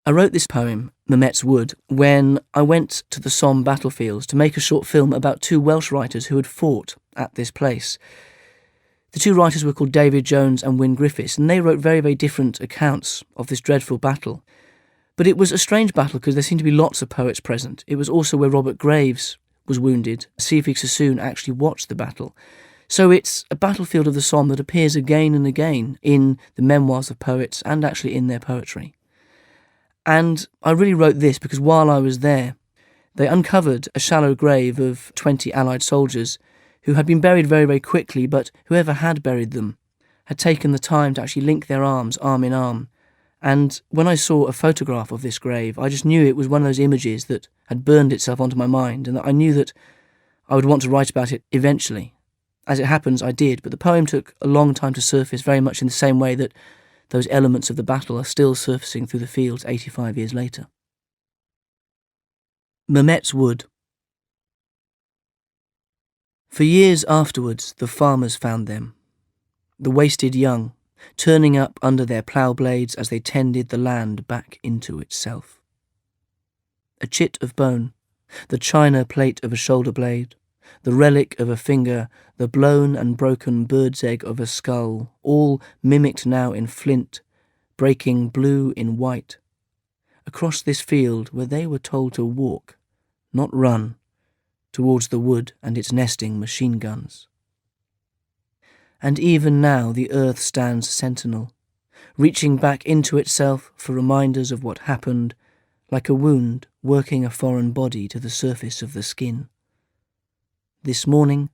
I wrote this poem, Mametz Wood, when I went to the Somme battlefields to make a short film about two Welsh writers who had fought at this place. The two writers were called David Jones and Wyn Griffiths, and they wrote very, very different accounts of this dreadful battle. But it was a strange battle because there seemed to be lots of poets present. It was also where Robert Graves was wounded. Siegfried Sassoon actually watched the battle. So it's a battlefield of the Somme that appears again and again in the memoirs of poets and actually in their poetry. And I really wrote this because while I was there, they uncovered a shallow grave of 20 Allied soldiers who had been buried very, very quickly, but whoever had buried them had taken the time to actually link their arms, arm in arm. And when I saw a photograph of this grave, I just knew it was one of those images that had burned itself onto my mind, and that I knew that I would want to write about it eventually. As it happens, I did, but the poem took a long time to surface, very much in the same way that those elements of the battle are still surfacing through the fields 85 years later. Mametz Wood. For years afterwards, the farmers found them, the wasted young, turning up under their plough blades as they tended the land back into itself. A chit of bone, the china plate of a shoulder blade, the relic of a finger, the blown and broken bird's egg of a skull, all mimicked now in flint, breaking blue in white, across this field where they were told to walk, not run, towards the wood and its nesting machine guns. And even now the earth stands sentinel, reaching back into itself for reminders of what happened, like a wound working a foreign body to the surface of the skin. This morning,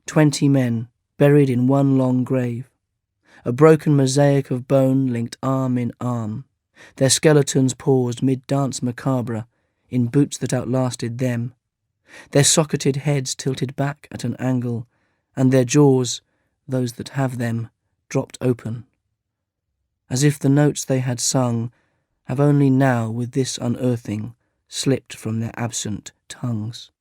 20 men buried in one long grave, a broken mosaic of bone linked arm in arm, their skeletons paused mid-dance macabre in boots that outlasted them, their socketed heads tilted back at an angle, and their jaws, those that have them, dropped open, as if the notes they had sung have only now with this unearthing slipped from their absent tongues.